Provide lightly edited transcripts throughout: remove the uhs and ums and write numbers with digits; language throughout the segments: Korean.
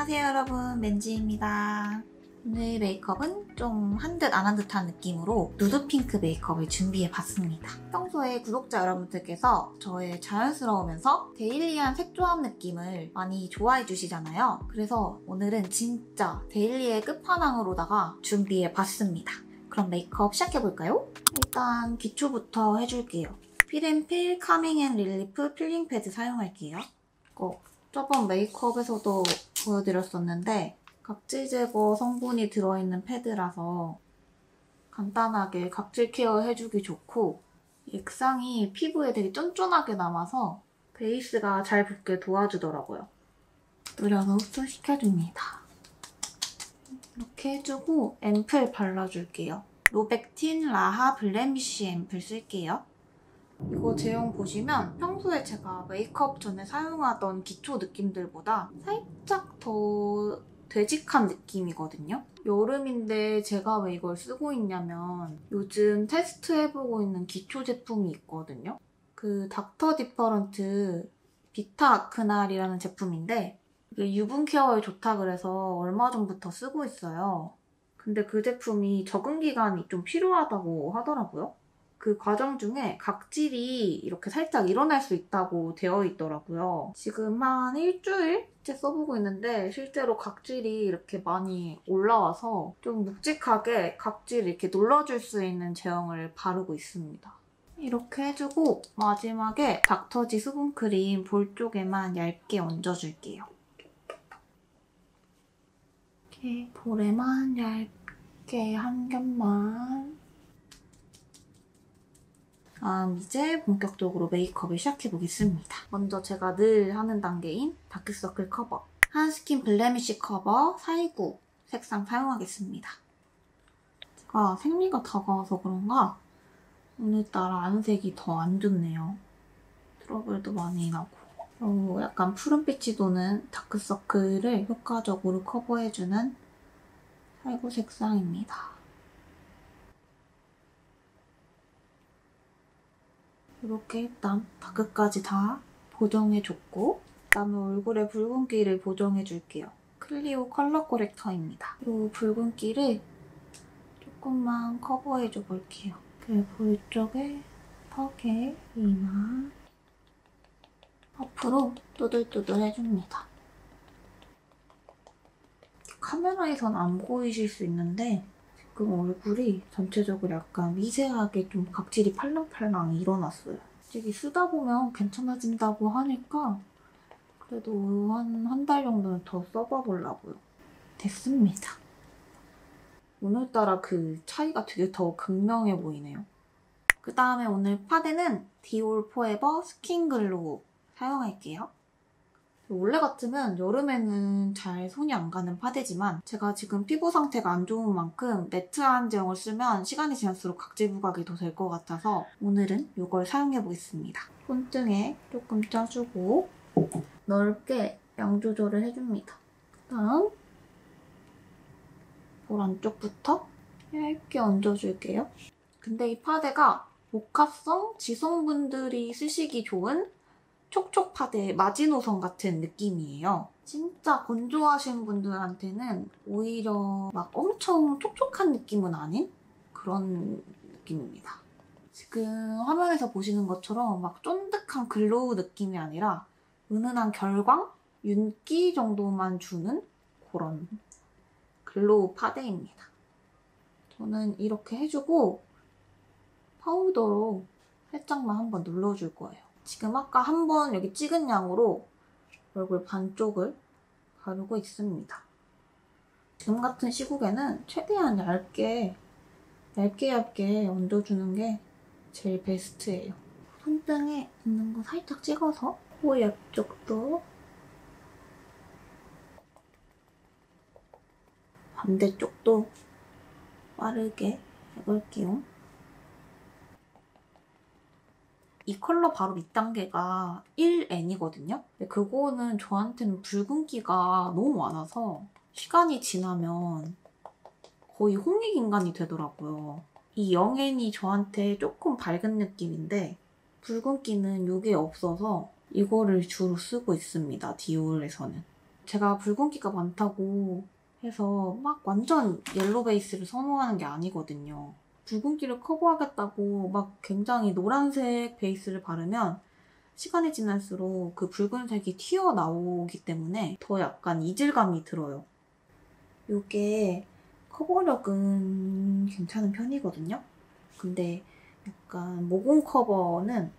안녕하세요 여러분, 맨지입니다. 오늘 메이크업은 좀 한 듯 안 한 듯한 느낌으로 누드핑크 메이크업을 준비해봤습니다. 평소에 구독자 여러분들께서 저의 자연스러우면서 데일리한 색조합 느낌을 많이 좋아해 주시잖아요. 그래서 오늘은 진짜 데일리의 끝판왕으로다가 준비해봤습니다. 그럼 메이크업 시작해볼까요? 일단 기초부터 해줄게요. 필앤필 카밍 앤 릴리프 필링 패드 사용할게요. 저번 메이크업에서도 보여드렸었는데 각질 제거 성분이 들어있는 패드라서 간단하게 각질 케어 해주기 좋고 액상이 피부에 되게 쫀쫀하게 남아서 베이스가 잘 붙게 도와주더라고요. 뿌려서 흡수시켜줍니다. 이렇게 해주고 앰플 발라줄게요. 로백틴 라하 블레미쉬 앰플 쓸게요. 이거 제형 보시면 평소에 제가 메이크업 전에 사용하던 기초 느낌들보다 살짝 더 되직한 느낌이거든요. 여름인데 제가 왜 이걸 쓰고 있냐면 요즘 테스트해보고 있는 기초 제품이 있거든요. 그 닥터 디퍼런트 비타 아크날이라는 제품인데 이게 유분 케어에 좋다 그래서 얼마 전부터 쓰고 있어요. 근데 그 제품이 적응 기간이 좀 필요하다고 하더라고요. 그 과정 중에 각질이 이렇게 살짝 일어날 수 있다고 되어 있더라고요. 지금 한 일주일째 써보고 있는데 실제로 각질이 이렇게 많이 올라와서 좀 묵직하게 각질을 이렇게 눌러줄 수 있는 제형을 바르고 있습니다. 이렇게 해주고 마지막에 닥터지 수분크림 볼 쪽에만 얇게 얹어줄게요. 이렇게 볼에만 얇게 한 겹만. 이제 본격적으로 메이크업을 시작해보겠습니다. 먼저 제가 늘 하는 단계인 다크서클 커버, 한스킨 블레미쉬 커버 429 색상 사용하겠습니다. 제가 생리가 다가와서 그런가 오늘따라 안색이 더 안 좋네요. 트러블도 많이 나고 약간 푸른빛이 도는 다크서클을 효과적으로 커버해주는 429 색상입니다. 이렇게 일단 다크까지 다 보정해줬고 그다음에 얼굴에 붉은기를 보정해줄게요. 클리오 컬러 코렉터입니다. 이 붉은기를 조금만 커버해줘볼게요. 볼 쪽에, 턱에, 이마 앞으로 또들또들 해줍니다. 카메라에선 안 보이실 수 있는데 지금 얼굴이 전체적으로 약간 미세하게 좀 각질이 팔랑팔랑 일어났어요. 솔직히 쓰다 보면 괜찮아진다고 하니까 그래도 한 달 정도는 더 써봐보려고요. 됐습니다. 오늘따라 그 차이가 되게 더 극명해 보이네요. 그 다음에 오늘 파데는 디올 포에버 스킨글로우 사용할게요. 원래 같으면 여름에는 잘 손이 안 가는 파데지만 제가 지금 피부 상태가 안 좋은 만큼 매트한 제형을 쓰면 시간이 지날수록 각질 부각이 더 될 것 같아서 오늘은 이걸 사용해보겠습니다. 손등에 조금 짜주고 넓게 양 조절을 해줍니다. 그다음 볼 안쪽부터 얇게 얹어줄게요. 근데 이 파데가 복합성 지성분들이 쓰시기 좋은 촉촉 파데 마지노선 같은 느낌이에요. 진짜 건조하신 분들한테는 오히려 막 엄청 촉촉한 느낌은 아닌 그런 느낌입니다. 지금 화면에서 보시는 것처럼 막 쫀득한 글로우 느낌이 아니라 은은한 결광? 윤기 정도만 주는 그런 글로우 파데입니다. 저는 이렇게 해주고 파우더로 살짝만 한번 눌러줄 거예요. 지금 아까 한번 여기 찍은 양으로 얼굴 반쪽을 바르고 있습니다. 지금 같은 시국에는 최대한 얇게 얹어주는 게 제일 베스트예요. 손등에 있는 거 살짝 찍어서 코 옆쪽도 반대쪽도 빠르게 해볼게요. 이 컬러 바로 밑단계가 1N이거든요? 근데 그거는 저한테는 붉은기가 너무 많아서 시간이 지나면 거의 홍익인간이 되더라고요. 이 0N이 저한테 조금 밝은 느낌인데 붉은기는 이게 없어서 이거를 주로 쓰고 있습니다, 디올에서는. 제가 붉은기가 많다고 해서 막 완전 옐로우 베이스를 선호하는 게 아니거든요. 붉은기를 커버하겠다고 막 굉장히 노란색 베이스를 바르면 시간이 지날수록 그 붉은색이 튀어나오기 때문에 더 약간 이질감이 들어요. 이게 커버력은 괜찮은 편이거든요. 근데 약간 모공 커버는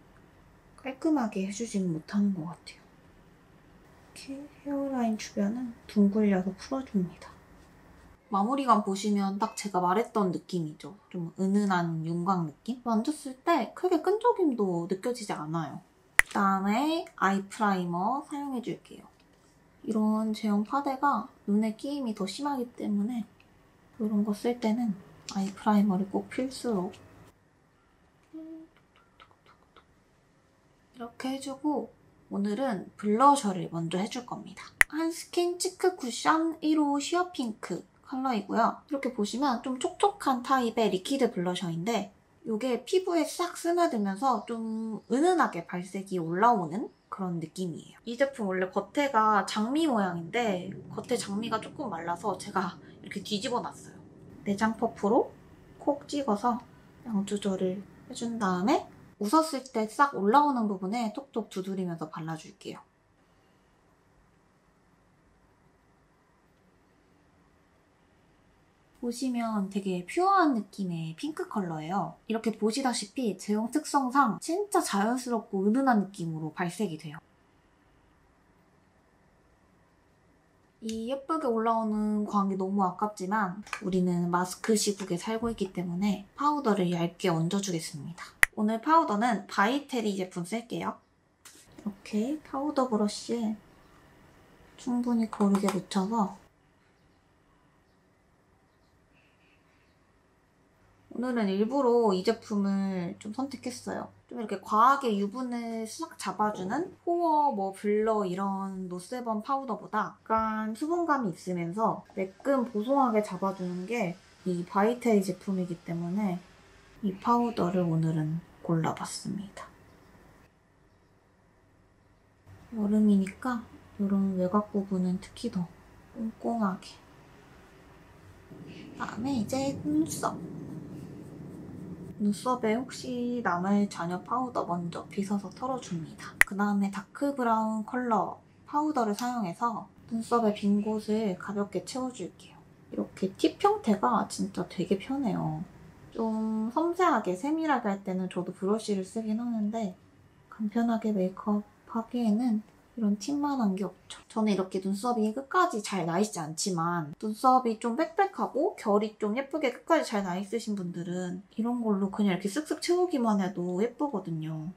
깔끔하게 해주지는 못하는 것 같아요. 이렇게 헤어라인 주변은 둥글려서 풀어줍니다. 마무리감 보시면 딱 제가 말했던 느낌이죠. 좀 은은한 윤광 느낌? 만졌을 때 크게 끈적임도 느껴지지 않아요. 그다음에 아이 프라이머 사용해줄게요. 이런 제형 파데가 눈에 끼임이 더 심하기 때문에 이런 거 쓸 때는 아이 프라이머를 꼭 필수로 이렇게 해주고 오늘은 블러셔를 먼저 해줄 겁니다. 한스킨 치크 쿠션 1호 시어 핑크 컬러이고요. 이렇게 보시면 좀 촉촉한 타입의 리퀴드 블러셔인데 이게 피부에 싹 스며들면서 좀 은은하게 발색이 올라오는 그런 느낌이에요. 이 제품 원래 겉에가 장미 모양인데 겉에 장미가 조금 말라서 제가 이렇게 뒤집어 놨어요. 내장 퍼프로 콕 찍어서 양 조절을 해준 다음에 웃었을 때 싹 올라오는 부분에 톡톡 두드리면서 발라줄게요. 보시면 되게 퓨어한 느낌의 핑크 컬러예요. 이렇게 보시다시피 제형 특성상 진짜 자연스럽고 은은한 느낌으로 발색이 돼요. 이 예쁘게 올라오는 광이 너무 아깝지만 우리는 마스크 시국에 살고 있기 때문에 파우더를 얇게 얹어주겠습니다. 오늘 파우더는 바이테리 제품 쓸게요. 이렇게 파우더 브러쉬에 충분히 고르게 묻혀서 오늘은 일부러 이 제품을 좀 선택했어요. 좀 이렇게 과하게 유분을 싹 잡아주는 포어, 블러 이런 노세범 파우더보다 약간 수분감이 있으면서 매끈 보송하게 잡아주는 게 이 바이테리 제품이기 때문에 이 파우더를 오늘은 골라봤습니다. 여름이니까 이런 외곽 부분은 특히 더 꼼꼼하게. 그다음에 이제 눈썹에 혹시 남을 잔여 파우더 먼저 빗어서 털어줍니다. 그 다음에 다크 브라운 컬러 파우더를 사용해서 눈썹의 빈 곳을 가볍게 채워줄게요. 이렇게 팁 형태가 진짜 되게 편해요. 좀 섬세하게 세밀하게 할 때는 저도 브러쉬를 쓰긴 하는데 간편하게 메이크업 하기에는 이런 팁만한 게 없죠. 저는 이렇게 눈썹이 끝까지 잘 나있지 않지만 눈썹이 좀 빽빽하고 결이 좀 예쁘게 끝까지 잘 나있으신 분들은 이런 걸로 그냥 이렇게 쓱쓱 채우기만 해도 예쁘거든요.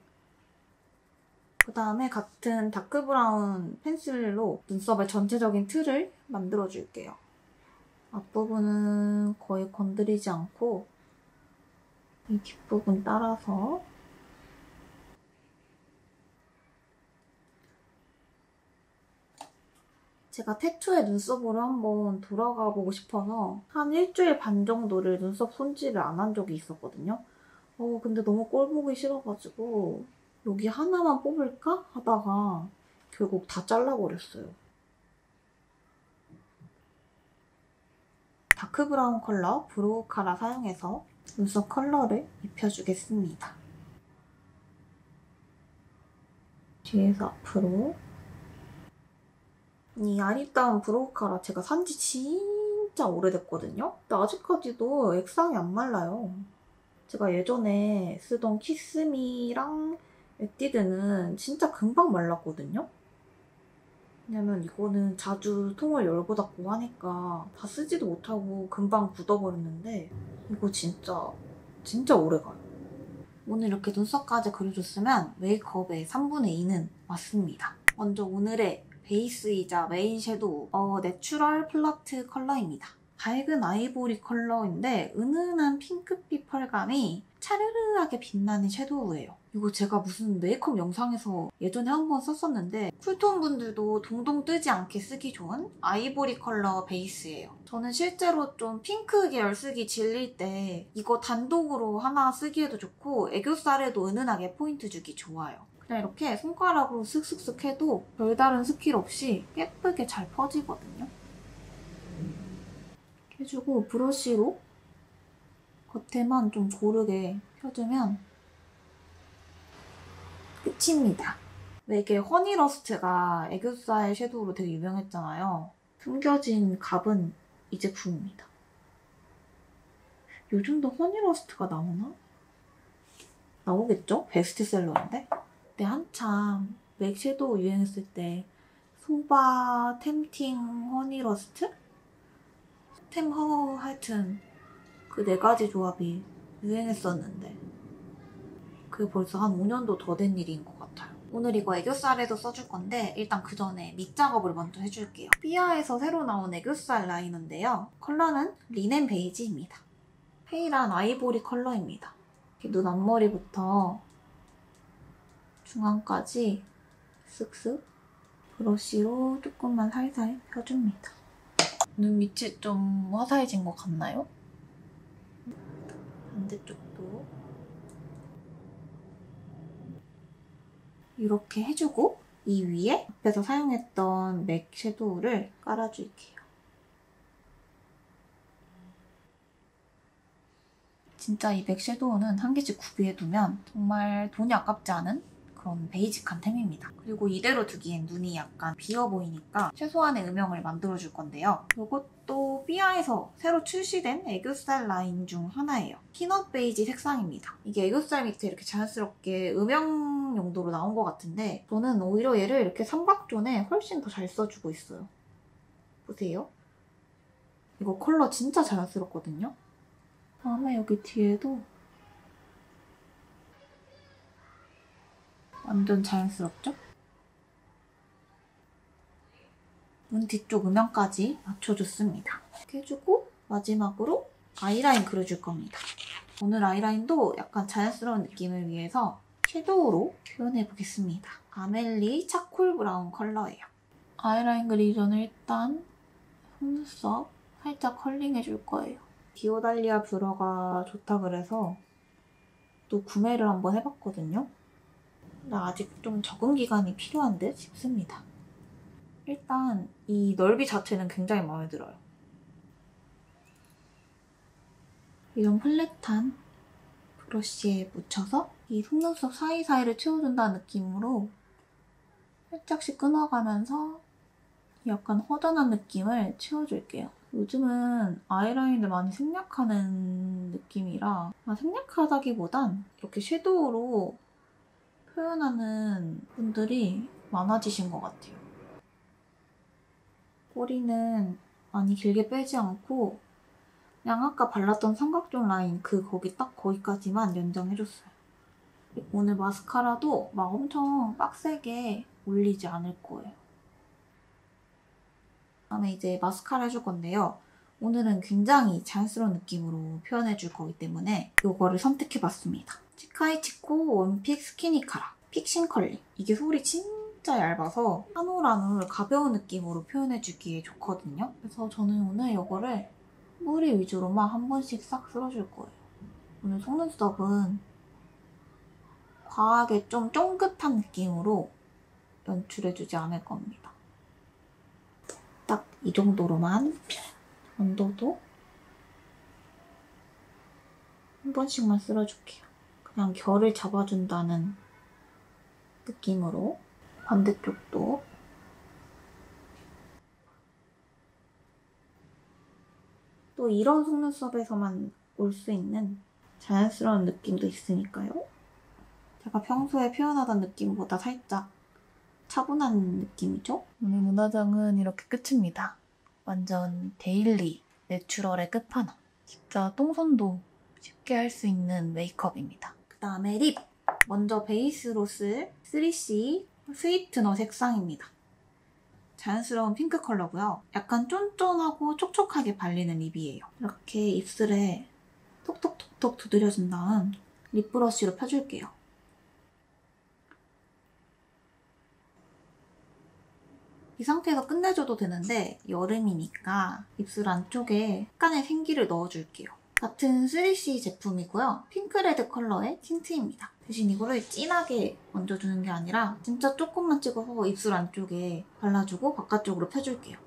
그다음에 같은 다크 브라운 펜슬로 눈썹의 전체적인 틀을 만들어줄게요. 앞부분은 거의 건드리지 않고 이 뒷부분 따라서 제가 태초에 눈썹으로 한번 돌아가 보고 싶어서 한 일주일 반 정도를 눈썹 손질을 안 한 적이 있었거든요. 근데 너무 꼴 보기 싫어가지고 여기 하나만 뽑을까 하다가 결국 다 잘라버렸어요. 다크 브라운 컬러 브로우 카라 사용해서 눈썹 컬러를 입혀주겠습니다. 뒤에서 앞으로. 이 아리따운 브로우 카라 제가 산지 진짜 오래됐거든요? 근데 아직까지도 액상이 안 말라요. 제가 예전에 쓰던 키스미랑 에뛰드는 진짜 금방 말랐거든요? 왜냐면 이거는 자주 통을 열고 닫고 하니까 다 쓰지도 못하고 금방 굳어버렸는데 이거 진짜 오래가요. 오늘 이렇게 눈썹까지 그려줬으면 메이크업의 3분의 2는 왔습니다. 먼저 오늘의 베이스이자 메인 섀도우 내추럴 플러트 컬러입니다. 밝은 아이보리 컬러인데 은은한 핑크빛 펄감이 차르르하게 빛나는 섀도우예요. 이거 제가 무슨 메이크업 영상에서 예전에 한번 썼었는데 쿨톤 분들도 동동 뜨지 않게 쓰기 좋은 아이보리 컬러 베이스예요. 저는 실제로 좀 핑크 계열 쓰기 질릴 때 이거 단독으로 하나 쓰기에도 좋고 애교살에도 은은하게 포인트 주기 좋아요. 그냥 이렇게 손가락으로 슥슥슥 해도 별다른 스킬 없이 예쁘게 잘 퍼지거든요. 이렇게 해주고 브러쉬로 겉에만 좀 고르게 펴주면 끝입니다. 왜 이게 허니러스트가 애교살 섀도우로 되게 유명했잖아요. 숨겨진 갑은 이 제품입니다. 요즘도 허니러스트가 나오나? 나오겠죠? 베스트셀러인데? 그때 한참 맥 섀도우 유행했을 때 소바, 템팅, 허니러스트? 하여튼 그 4가지 조합이 유행했었는데 그게 벌써 한 5년도 더 된 일인 것 같아요. 오늘 이거 애교살에도 써줄 건데 일단 그 전에 밑 작업을 먼저 해줄게요. 삐아에서 새로 나온 애교살 라이너인데요. 컬러는 리넨 베이지입니다. 페일한 아이보리 컬러입니다. 눈 앞머리부터 중앙까지 쓱쓱 브러쉬로 조금만 살살 펴줍니다. 눈 밑이 좀 화사해진 것 같나요? 반대쪽도 이렇게 해주고 이 위에 앞에서 사용했던 맥 섀도우를 깔아줄게요. 진짜 이 맥 섀도우는 한 개씩 구비해두면 정말 돈이 아깝지 않은 그런 베이직한 템입니다. 그리고 이대로 두기엔 눈이 약간 비어 보이니까 최소한의 음영을 만들어줄 건데요. 이것도 삐아에서 새로 출시된 애교살 라인 중 하나예요. 피넛 베이지 색상입니다. 이게 애교살 밑에 이렇게 자연스럽게 음영 용도로 나온 것 같은데 저는 오히려 얘를 이렇게 삼각존에 훨씬 더 잘 써주고 있어요. 보세요. 이거 컬러 진짜 자연스럽거든요. 다음에 여기 뒤에도 완전 자연스럽죠? 눈 뒤쪽 음영까지 맞춰줬습니다. 이렇게 해주고 마지막으로 아이라인 그려줄 겁니다. 오늘 아이라인도 약간 자연스러운 느낌을 위해서 섀도우로 표현해보겠습니다. 아멜리 차콜 브라운 컬러예요. 아이라인 그리기 전에 일단 속눈썹 살짝 컬링해줄 거예요. 디오달리아 뷰러가 좋다 그래서 또 구매를 한번 해봤거든요. 나 아직 좀 적응 기간이 필요한 듯 싶습니다. 일단 이 넓이 자체는 굉장히 마음에 들어요. 이런 플랫한 브러쉬에 묻혀서 이 속눈썹 사이사이를 채워준다는 느낌으로 살짝씩 끊어가면서 약간 허전한 느낌을 채워줄게요. 요즘은 아이라인을 많이 생략하는 느낌이라 생략하다기보단 이렇게 섀도우로 표현하는 분들이 많아지신 것 같아요. 꼬리는 많이 길게 빼지 않고 그냥 아까 발랐던 삼각존 라인 거기 딱 거기까지만 연장해줬어요. 오늘 마스카라도 막 엄청 빡세게 올리지 않을 거예요. 다음에 이제 마스카라 해줄 건데요. 오늘은 굉장히 자연스러운 느낌으로 표현해줄 거기 때문에 이거를 선택해봤습니다. 치카이치코 원픽 스키니 카라 픽싱 컬링. 이게 솔이 진짜 얇아서 한 올 한 올 가벼운 느낌으로 표현해주기에 좋거든요. 그래서 저는 오늘 이거를 뿌리 위주로만 한 번씩 싹 쓸어줄 거예요. 오늘 속눈썹은 과하게 좀 쫑긋한 느낌으로 연출해주지 않을 겁니다. 딱 이 정도로만 언더도 한 번씩만 쓸어줄게요. 그냥 결을 잡아준다는 느낌으로 반대쪽도 또 이런 속눈썹에서만 올 수 있는 자연스러운 느낌도 있으니까요. 제가 평소에 표현하던 느낌보다 살짝 차분한 느낌이죠? 오늘 문화장은 이렇게 끝입니다. 완전 데일리 내추럴의 끝판왕. 진짜 똥손도 쉽게 할 수 있는 메이크업입니다. 그 다음에 립! 먼저 베이스로 쓸 3C 스위트너 색상입니다. 자연스러운 핑크 컬러고요. 약간 쫀쫀하고 촉촉하게 발리는 립이에요. 이렇게 입술에 톡톡톡톡 두드려준 다음 립 브러쉬로 펴줄게요. 이 상태에서 끝내줘도 되는데 여름이니까 입술 안쪽에 약간의 생기를 넣어줄게요. 같은 3C 제품이고요. 핑크레드 컬러의 틴트입니다. 대신 이거를 진하게 얹어주는 게 아니라 진짜 조금만 찍어서 입술 안쪽에 발라주고 바깥쪽으로 펴줄게요.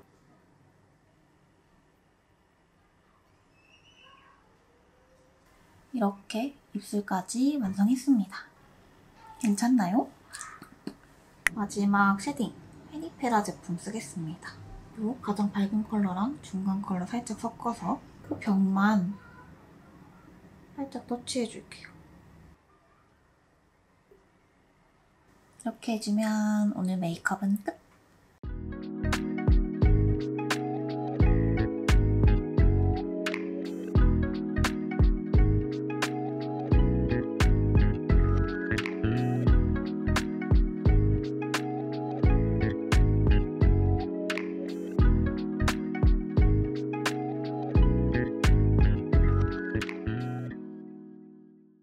이렇게 입술까지 완성했습니다. 괜찮나요? 마지막 쉐딩, 페리페라 제품 쓰겠습니다. 요 가장 밝은 컬러랑 중간 컬러 살짝 섞어서 그 벽만 살짝 터치해줄게요. 이렇게 해주면 오늘 메이크업은 끝!